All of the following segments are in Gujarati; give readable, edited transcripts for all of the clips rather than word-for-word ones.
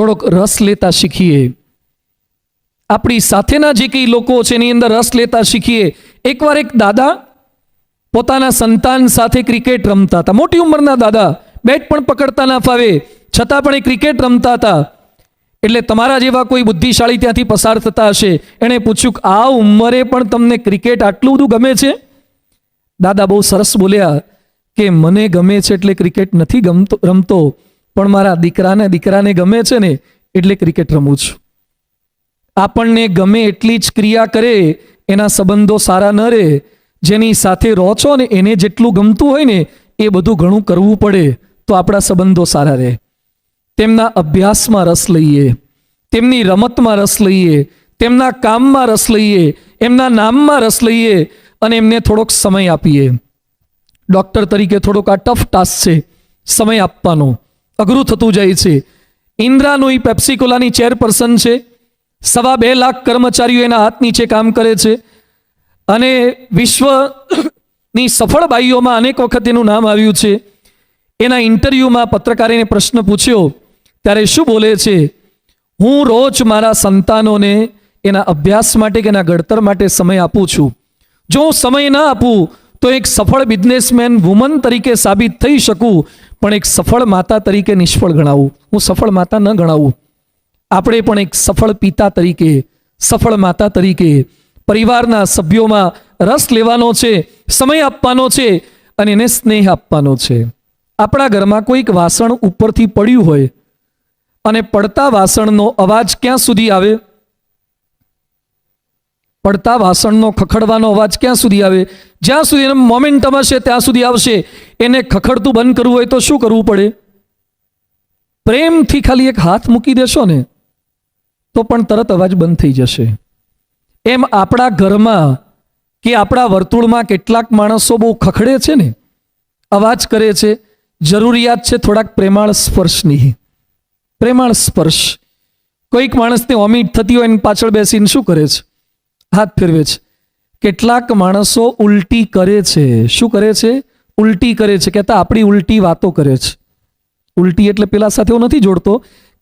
થોડોક રસ લેતા શીખીએ. આપણી સાથેના જે કંઈ લોકો છે એની અંદર રસ લેતા શીખીએ. એકવાર એક દાદા પોતાના સંતાન સાથે ક્રિકેટ રમતા હતા. મોટી ઉંમરના દાદા, બેટ પણ પકડતા ના ફાવે, છતાં પણ એ ક્રિકેટ રમતા હતા. એટલે તમારા જેવા કોઈ બુદ્ધિશાળી ત્યાંથી પસાર થતા હશે. એણે પૂછ્યું કે આ ઉંમરે પણ તમને ક્રિકેટ આટલું બધું ગમે છે? દાદા બહુ સરસ બોલ્યા કે મને ગમે છે એટલે ક્રિકેટ નથી રમતો, પણ મારા દીકરાને ગમે છે ને એટલે ક્રિકેટ રમું છું. આપણને ગમે એટલી જ ક્રિયા કરે એના સંબંધો સારા ન રહે. જેની સાથે રહો છો ને એને જેટલું ગમતું હોય ને એ બધું ઘણું કરવું પડે તો આપણા સંબંધો સારા રહે. તેમના અભ્યાસમાં રસ લઈએ, તેમની રમતમાં રસ લઈએ, તેમના કામમાં રસ લઈએ, એમના નામમાં રસ લઈએ અને એમને થોડોક સમય આપીએ. ડૉક્ટર તરીકે થોડોક આ ટફ ટાસ્ક છે, સમય આપવાનો અઘરું થતું જાય છે. ઇન્દ્રા નોઈ પેપ્સિકોલાની ચેરપર્સન છે. 2.25 લાખ કર્મચારીઓ એના હાથ નીચે કામ કરે છે અને વિશ્વની સફળ બાઈઓમાં અનેક વખત એનું નામ આવ્યું છે. એના ઇન્ટરવ્યૂમાં પત્રકારે પ્રશ્ન પૂછ્યો ત્યારે શું બોલે છે? હું રોજ મારા સંતાનોને એના અભ્યાસ માટે કે એના ઘડતર માટે સમય આપું છું. જો હું સમય ના આપું તો એક સફળ બિઝનેસમેન વુમન તરીકે સાબિત થઈ શકું, પણ એક સફળ માતા તરીકે નિષ્ફળ ગણાવું. હું સફળ માતા ન ગણાવું. આપણે પણ એક સફળ પિતા તરીકે, સફળ માતા તરીકે પરિવારના સભ્યોમાં રસ લેવાનો છે, સમય આપવાનો છે અને એને સ્નેહ આપવાનો છે. આપણા ઘરમાં કોઈક વાસણ ઉપરથી પડ્યું હોય અને પડતા વાસણનો અવાજ ક્યાં સુધી આવે? પડતા વાસણનો ખખડવાનો અવાજ ક્યાં સુધી આવે? જ્યાં સુધી એનો મોમેન્ટમ હશે ત્યાં સુધી આવશે. એને ખખડતું બંધ કરવું હોય તો શું કરવું પડે? પ્રેમથી ખાલી એક હાથ મૂકી દેશો ને તો પણ તરત અવાજ બંધ થઈ જશે. એમ આપણા ઘરમાં કે આપણા વર્તુળમાં કેટલાક માણસો બહુ ખખડે છે ને, અવાજ કરે છે. જરૂરિયાત છે થોડાક પ્રેમાળ સ્પર્શની. પ્રેમાળ સ્પર્શ. કોઈક માણસને વોમિટ થતી હોય ને પાછળ બેસીને શું કરે છે? હાથ ફેરવે છે. કેટલાક માણસો ઉલટી કરે છે. શું કરે છે? ઉલટી કરે છે. કહેતા આપણી ઉલટી વાતો કરે છે. ઉલટી એટલે પેલા સાથે હું નથી જોડતો.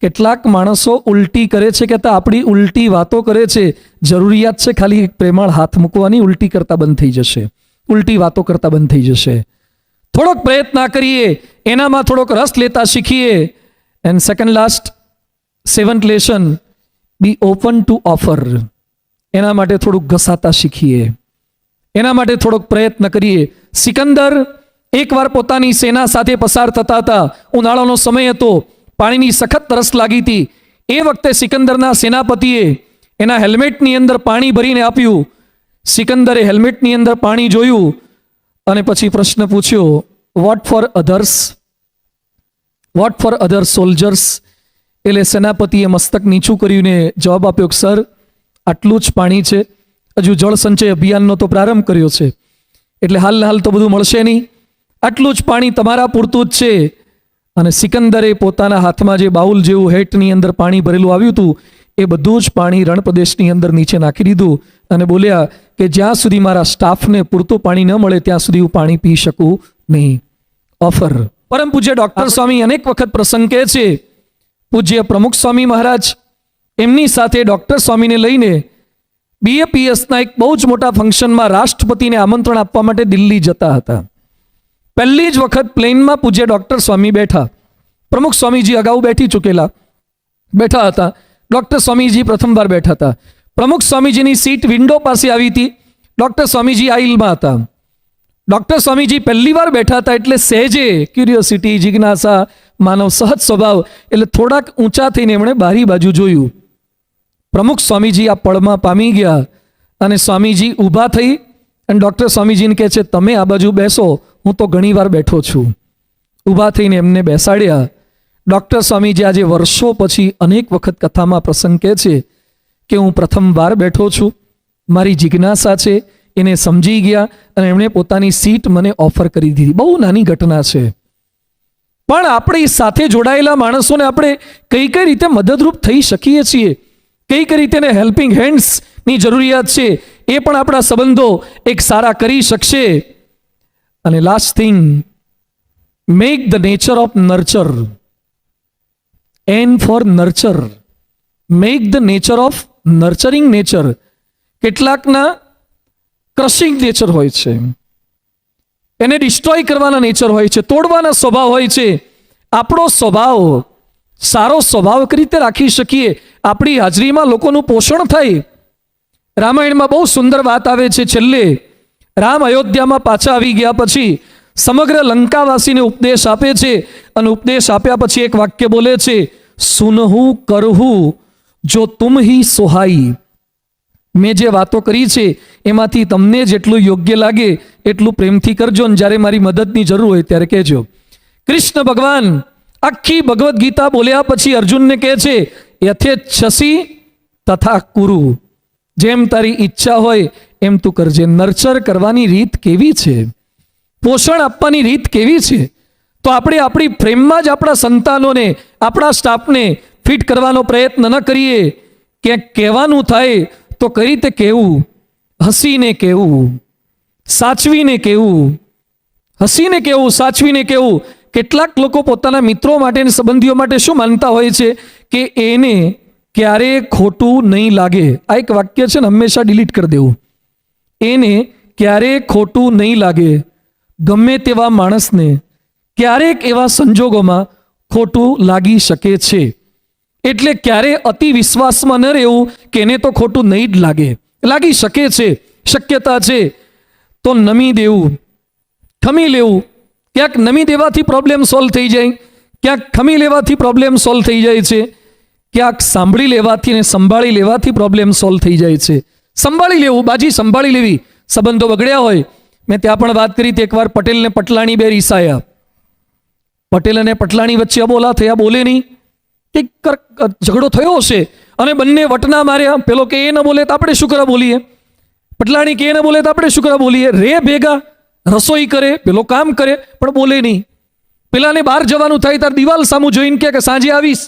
કેટલાક માણસો ઉલટી કરે છે, કહેતા આપણી ઉલટી વાતો કરે છે. જરૂરિયાત છે ખાલી એક પ્રેમાળ હાથ મૂકવાની, ઉલટી કરતા બંધ થઈ જશે. ઉલટી વાતો કરતા બંધ થઈ જશે. થોડોક પ્રયત્ન કરીએ, એનામાં થોડોક રસ લેતા શીખીએ. And second last 7th lesson, be open to offer. એના માટે થોડુંક ઘસાતા શીખીએ, એના માટે થોડોક પ્રયત્ન કરીએ. સિકંદર એકવાર પોતાની સેના સાથે પસાર થતા હતા. ઉનાળાનો સમય હતો, પાણીની સખત તરસ લાગી હતી. એ વખતે સિકંદરના સેનાપતિએ એના હેલ્મેટની અંદર પાણી ભરીને આપ્યું. સિકંદરે હેલ્મેટની અંદર પાણી જોયું અને પછી પ્રશ્ન પૂછ્યો, what for others? What for other soldiers? એટલે સેનાપતિએ મસ્તક નીચું કર્યું જવાબ આપ્યો, સર આટલું જ પાણી છે. હજુ જળ સંચય અભિયાનનો તો પ્રારંભ કર્યો છે, એટલે હાલ તો બધું મળશે નહીં. આટલું જ પાણી તમારા પૂરતું જ છે. અને સિકંદરે પોતાના હાથમાં જે બાઉલ જેવું હેટની અંદર પાણી ભરેલું આવ્યું હતું એ બધું જ પાણી રણપ્રદેશની અંદર નીચે નાખી દીધું અને બોલ્યા કે જ્યાં સુધી મારા સ્ટાફને પૂરતું પાણી ન મળે ત્યાં સુધી હું પાણી પી શકું નહીં. ઓફર. પરમ પૂજ્ય ડૉક્ટર સ્વામી અનેક વખત પ્રસંગ કહે છે. પૂજ્ય પ્રમુખ સ્વામી મહારાજ એમની સાથે ડૉક્ટર સ્વામીને લઈને BAPSના એક બહુ જ મોટા ફંક્શનમાં રાષ્ટ્રપતિને આમંત્રણ આપવા માટે દિલ્હી જતા હતા. પહેલી જ વખત પ્લેનમાં પૂજ્ય ડૉક્ટર સ્વામી બેઠા. પ્રમુખ સ્વામીજી અગાઉ બેઠા હતા. ડૉક્ટર સ્વામીજી પ્રથમવાર બેઠા હતા. પ્રમુખ સ્વામીજીની સીટ વિન્ડો પાસે આવી હતી. ડૉક્ટર સ્વામીજી આઈલમાં હતા. ડૉક્ટર સ્વામીજી પહેલી વાર બેઠા હતા એટલે સહેજે ક્યુરિયોસિટી, જિજ્ઞાસા, માનવ સહજ સ્વભાવ એટલે થોડાક ઊંચા થઈને એમણે બારી બાજુ જોયું. પ્રમુખ સ્વામીજી આ પળમાં પામી ગયા અને સ્વામીજી ઊભા થઈ અને ડૉક્ટર સ્વામીજીને કહે છે, તમે આ બાજુ બેસો, હું તો ઘણી વાર બેઠો છું. ઊભા થઈને એમને બેસાડ્યા. ડૉક્ટર સ્વામીજી આજે વર્ષો પછી અનેક વખત કથામાં પ્રસંગ કહે છે કે હું પ્રથમવાર બેઠો છું, મારી જિજ્ઞાસા છે એને સમજી ગયા અને એમણે પોતાની સીટ મને ઓફર કરી દીધી. બહુ નાની ઘટના છે, પણ આપણી સાથે જોડાયેલા માણસોને આપણે કઈ કઈ રીતે મદદરૂપ થઈ શકીએ છીએ, કઈ કઈ રીતે હેલ્પિંગ હેન્ડ્સની જરૂરિયાત છે, એ પણ આપણા સંબંધો એક સારા કરી શકશે. અને last thing, make the nature of nurture. N for nurture. Make the nature of nurturing nature. કેટલાકના ક્રશિંગ નેચર હોય છે, એને ડિસ્ટ્રોય કરવાના નેચર હોય છે, તોડવાના સ્વભાવ હોય છે. આપણો સ્વભાવ, સારો સ્વભાવ કઈ રીતે રાખી શકીએ? આપણી હાજરીમાં લોકોનું પોષણ થાય. રામાયણમાં બહુ સુંદર વાત આવે છે. છેલ્લે રામ અયોધ્યામાં પાછા આવી ગયા પછી સમગ્ર લંકાવાસીને ઉપદેશ આપે છે, અને ઉપદેશ આપ્યા પછી એક વાક્ય બોલે છે, સુનહુ કરહુ જો તુમ હી સોહાઈ. મેં જે વાતો કરી છે એમાંથી તમને જેટલું યોગ્ય લાગે એટલું પ્રેમથી કરજો, અને જ્યારે મારી મદદની જરૂર હોય ત્યારે કહેજો. કૃષ્ણ ભગવાન આખી ભગવદ્ ગીતા બોલ્યા પછી અર્જુનને કહે છે, યથેચ્છસી તથા કુરુ. જેમ તારી ઈચ્છા હોય એમ તું કરજે. નર્ચર કરવાની રીત કેવી છે? પોષણ આપવાની રીત કેવી છે? તો આપણે આપણી પ્રેમમાં જ આપણા સંતાનોને, આપણા સ્ટાફને ફિટ કરવાનો પ્રયત્ન ન કરીએ. ક્યાંક કહેવાનું થાય તો કઈ રીતે કહેવું? હસીને કહેવું, સાચવીને કહેવું. હસીને કહેવું, સાચવીને કહેવું. કેટલાક લોકો પોતાના મિત્રો માટે અને સંબંધીઓ માટે શું માનતા હોય છે કે એને ક્યારે ખોટું નહીં લાગે. આ એક વાક્ય છે ને, હંમેશા ડિલીટ કરી દેવું. એને ક્યારે ખોટું નહીં લાગે. ગમે તેવા માણસને ક્યારેક એવા સંજોગોમાં ખોટું લાગી શકે છે. એટલે ક્યારે અતિ વિશ્વાસમાં ન રહેવું કે એને તો ખોટું નહીં જ લાગે. લાગી શકે છે, શક્યતા છે, તો નમી દેવું, ખમી લેવું. ક્યાંક નમી દેવાથી પ્રોબ્લેમ સોલ્વ થઈ જાય, ક્યાંક ખમી લેવાથી પ્રોબ્લેમ સોલ્વ થઈ જાય છે, ક્યાંક સાંભળી લેવાથી ને સંભાળી લેવાથી પ્રોબ્લેમ સોલ્વ થઈ જાય છે. સંભાળી લેવું, બાજી સંભાળી લેવી. સંબંધો બગડ્યા હોય, મેં ત્યાં પણ વાત કરી હતી, એકવાર પટેલ ને પટલાણી બે રીસાયા. પટેલ અને પટલાણી વચ્ચે અબોલા થયા, બોલે નહીં. કંઈક ઝઘડો થયો હશે અને બંને વટના માર્યા. પેલો કે એ ન બોલે તો આપણે શું કરવા બોલીએ, પટલાણી કે એ ન બોલે તો આપણે શું કરવા બોલીએ. રે ભેગા, રસોઈ કરે, પેલો કામ કરે, પણ બોલે નહીં. પેલાને બહાર જવાનું થાય ત્યારે દિવાલ સામું જોઈને કે સાંજે આવીશ.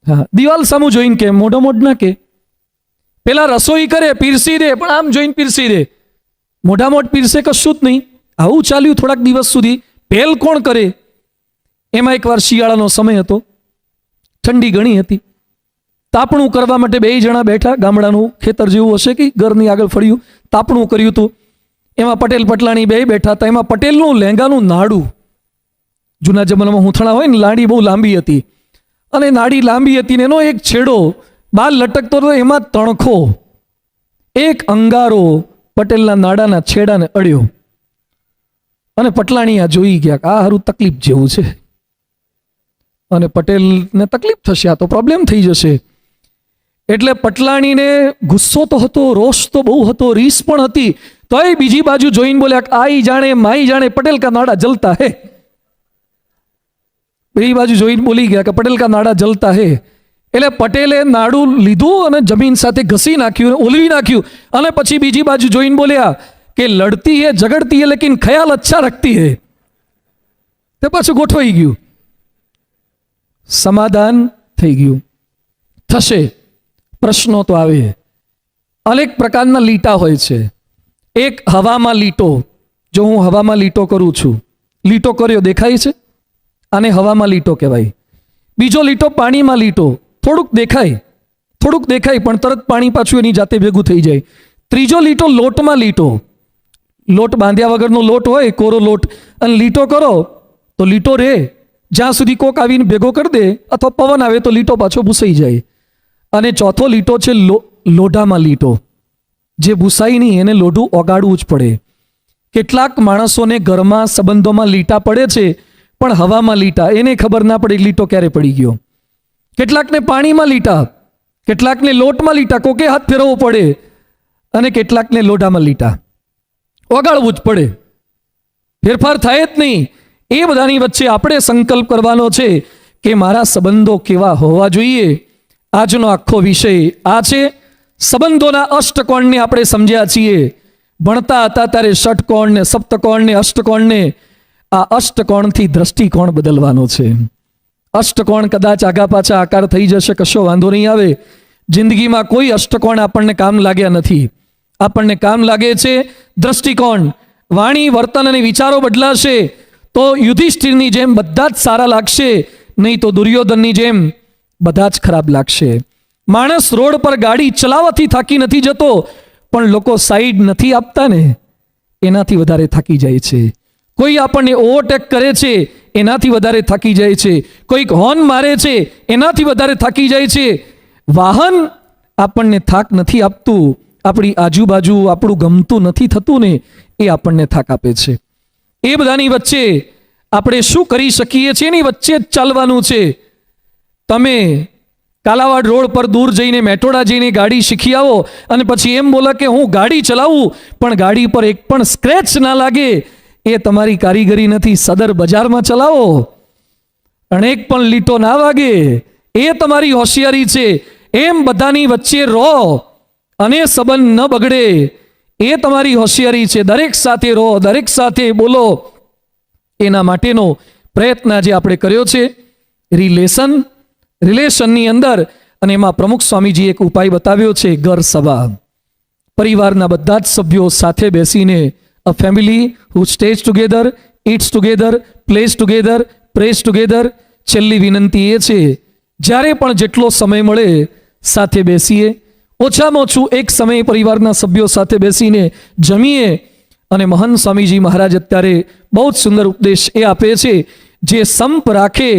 હા, દિવાલ સામું જોઈને કે, મોઢો મોઢ ના કે. પેલા રસોઈ કરે, પીરસી દે, પણ આમ જોઈને પીરસી દે, મોઢા મોઢ પીરસે કશું જ નહીં. આવું ચાલ્યું થોડાક દિવસ સુધી. પહેલ કોણ કરે? એમાં એકવાર શિયાળાનો સમય હતો, ઠંડી ઘણી હતી. તાપણું કરવા માટે બે જણા બેઠા. ગામડાનું ખેતર જેવું હશે કે ઘરની આગળ ફળ્યું, તાપણું કર્યું હતું. એમાં પટેલ પટલાણી બે બેઠા હતા. એમાં પટેલનું લેંગાનું નાડું, જૂના જમાનામાં હૂંથણા હોય ને, લાડી બહુ લાંબી હતી, અને નાડી લાંબી હતી ને એનો એક છેડો બાલ લટકતો હતો. એમાં તણખો, એક અંગારો પટેલના નાડાના છેડાને અડ્યો. અને પટલાણી આ જોઈ ગયા, આ હારું તકલીફ જેવું છે, અને પટેલને તકલીફ થશે, આ તો પ્રોબ્લેમ થઈ જશે. એટલે પટલાણીને ગુસ્સો તો હતો, રોષ તો બહુ હતો, રીસ પણ હતી. તોય બીજી બાજુ જોઈને બોલ્યા, આઈ જાણે માઈ જાણે પટેલ કા નાડા જલતા હે. બીજી બાજુ જોઈને બોલી ગયા કે પટેલ કા નાડા જલતા હે. એટલે પટેલે નાડું લીધું અને જમીન સાથે ઘસી નાખ્યું, ઓલવી નાખ્યું, અને પછી બીજી બાજુ જોઈને બોલ્યા કે લડતી હે ઝગડતી હે લેકિન ખ્યાલ અચ્છા રખતી હે. તે પાછું ગોઠવાઈ ગયું, સમાધાન થઈ ગયું. થશે, પ્રશ્નો તો આવે. અનેક પ્રકારના લીટા હોય છે. એક હવામાં લીટો. જો હું હવામાં લીટો કરું છું, લીટો કર્યો દેખાય છે, આને હવામાં લીટો કહેવાય. બીજો લીટો પાણીમાં લીટો, થોડુંક દેખાય પણ તરત પાણી પાછું એની જાતે ભેગું થઈ જાય. ત્રીજો લીટો લોટમાં લીટો. લોટ બાંધ્યા વગરનો લોટ હોય, કોરો લોટ, અને લીટો કરો તો લીટો રહે જ્યાં સુધી કોક આવીને ભેગો કરી દે અથવા પવન આવે તો લીટો પાછો ભૂસાઈ જાય. અને ચોથો લીટો છે લોઢામાં લીટો. જે ભૂસાઈ નહીં એને લોઢું ઓગાળવું જ પડે. કેટલાક માણસોને ઘરમાં સંબંધોમાં લીટા પડે છે, પણ હવામાં લીટા, એને ખબર ના પડે લીટો ક્યારે પડી ગયો. કેટલાકને પાણીમાં લીટા, કેટલાકને લોટમાં લીટા, કોકે હાથ ફેરવવો પડે, અને કેટલાકને લોઢામાં લીટા, ઓગાળવું જ પડે. ફેરફાર થાય જ નહીં. એ બધાની વચ્ચે આપણે સંકલ્પ કરવાનો છે કે મારા સંબંધો કેવા હોવા જોઈએ. આજનો આખો વિષય આ છે. સંબંધોના અષ્ટકોણને આપણે સમજ્યા છીએ. ભણતા હતા ત્યારે ષટકોણ ને સપ્તકોણ ને અષ્ટકોણ ને, આ અષ્ટકોણથી દ્રષ્ટિકોણ બદલવાનો છે. અષ્ટકોણ કદાચ આગા પાછા આકાર થઈ જશે, કશો વાંધો નહીં આવે. જિંદગીમાં કોઈ અષ્ટકોણ આપણને કામ લાગ્યા નથી. આપણને કામ લાગે છે દ્રષ્ટિકોણ. વાણી, વર્તન અને વિચારો બદલાશે તો યુધિષ્ઠિરની જેમ બધા જ સારા લાગશે, નહીં તો દુર્યોધનની જેમ બધા જ ખરાબ લાગશે. માણસ રોડ પર ગાડી ચલાવવાથી થાકી નથી જતો, પણ લોકો સાઈડ નથી આપતા ને એનાથી વધારે થાકી જાય છે. કોઈ આપણને ઓવરટેક કરે છે એનાથી વધારે થાકી જાય છે. કોઈક હોર્ન મારે છે એનાથી વધારે થાકી જાય છે. વાહન આપણને થાક નથી આપતું, આપણી આજુબાજુ આપણું ગમતું નથી થતું ને એ આપણને થાક આપે છે. એ બધાની વચ્ચે આપણે શું કરી શકીએ છીએ એની વચ્ચે જ ચાલવાનું છે. તમે કાલાવાડ રોડ પર દૂર જઈને મેટોડા જઈને ગાડી શીખી આવો અને પછી એમ બોલો કે હું ગાડી ચલાવું પણ ગાડી પર એક પણ સ્ક્રેચ ના લાગે, એ તમારી કારીગરી નથી. સદર બજારમાં ચલાવો અને એક પણ લીટો ના વાગે, એ તમારી હોશિયારી છે. એમ બધાની વચ્ચે રહો અને સંબંધ ન બગડે, એ તમારી હોશિયારી છે. દરેક સાથે રહો, દરેક સાથે બોલો, એના માટેનો પ્રયત્ન જે આપણે કર્યો છે. રિલેશનની અંદર અને એમાં પ્રમુખ સ્વામીજી એક ઉપાય બતાવ્યો છે, ઘર સભા. પરિવારના બધા જ સભ્યો સાથે બેસીને, a family who stays together, eats together, plays together, prays together. છેલ્લી વિનંતી એ છે જ્યારે પણ જેટલો સમય મળે સાથે બેસીએ, ઓછામાં ઓછું એક સમય પરિવારના સભ્યો સાથે બેસીને જમીએ. અને મહંત સ્વામીજી મહારાજ અત્યારે બહુ જ સુંદર ઉપદેશ એ આપે છે, જે સંપ રાખે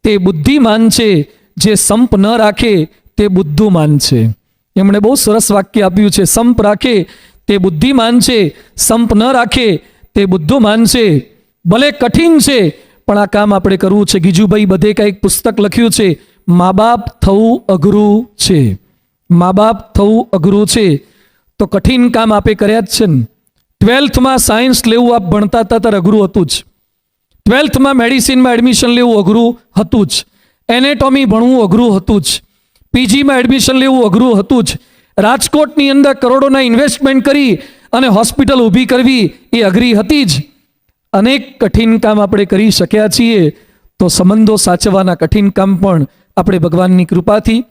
તે બુદ્ધિમાન છે, જે સંપ ન રાખે તે બુદ્ધુમાન છે. એમણે બહુ સરસ વાક્ય આપ્યું છે, સંપ રાખે તે બુદ્ધિમાન છે, સંપ ન રાખે તે બુદ્ધુમાન છે. ભલે કઠિન છે પણ આ કામ આપણે કરવું છે. ગીજુભાઈ બધે કંઈક પુસ્તક લખ્યું છે, મા બાપ થવું અઘરું છે. મા બાપ થવું અઘરું છે તો કઠિન કામ આપે કર્યા જ છે ને. 12થમાં સાયન્સ લેવું આપ ભણતા હતા ત્યારે અઘરું હતું જ. 12થમાં મેડિસિનમાં એડમિશન લેવું અઘરું હતું જ. એનેટોમી ભણવું અઘરું હતું જ. પીજીમાં એડમિશન લેવું અઘરું હતું જ. રાજકોટની અંદર કરોડોના ઇન્વેસ્ટમેન્ટ કરી અને હોસ્પિટલ ઊભી કરવી એ અઘરી હતી જ. અનેક કઠિન કામ આપણે કરી શક્યા છીએ, તો સંબંધો સાચવવાના કઠિન કામ પણ આપણે ભગવાનની કૃપાથી,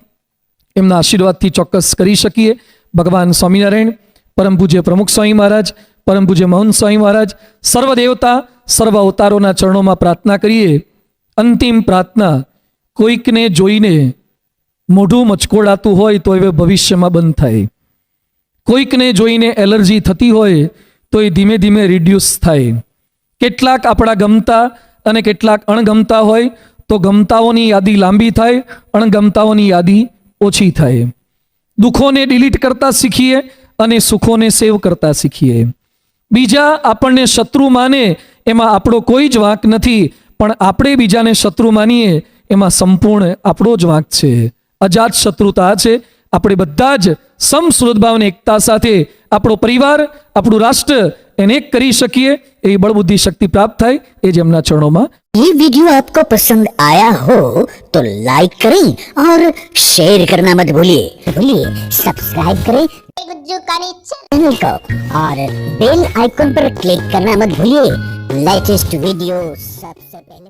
એમના આશીર્વાદથી ચોક્કસ કરી શકીએ. ભગવાન સ્વામિનારાયણ, પરમ પૂજ્ય પ્રમુખ સ્વામી મહારાજ, પરમ પૂજ્ય મહંત સ્વામી મહારાજ, સર્વ દેવતા સર્વ અવતારોના ચરણોમાં પ્રાર્થના કરીએ. અંતિમ પ્રાર્થના, કોઈકને જોઈને મોઢું મચકોડાતું હોય તો એ ભવિષ્યમાં બંધ થાય. કોઈકને જોઈને એલર્જી થતી હોય તો એ ધીમે ધીમે રિડ્યુસ થાય. કેટલાક આપણા ગમતા અને કેટલાક અણગમતા હોય તો ગમતાઓની યાદી લાંબી થાય, અણગમતાઓની યાદી ઓછી થાય. દુઃખોને ડિલીટ કરતા શીખીએ અને સુખોને સેવ કરતા શીખીએ. બીજા આપણને શત્રુ માને એમાં આપણો કોઈ જ વાંક નથી, પણ આપણે બીજાને શત્રુ માનીએ એમાં સંપૂર્ણ આપણો જ વાંક છે. અજાત શત્રુતા છે. આપણે બધા જ સમસુહૃદભાવ અને એકતા સાથે આપણો પરિવાર, આપણું રાષ્ટ્ર એને એક કરી શકીએ, એવી બળબુદ્ધિ શક્તિ પ્રાપ્ત થાય, એ જ એમના ચરણોમાં. ये वीडियो आपको पसंद आया हो तो लाइक करें और शेयर करना मत भूलिए सब्सक्राइब करें गुज्जू कानी चैनल को और बेल आइकन पर क्लिक करना मत भूलिए लेटेस्ट वीडियो सबसे पहले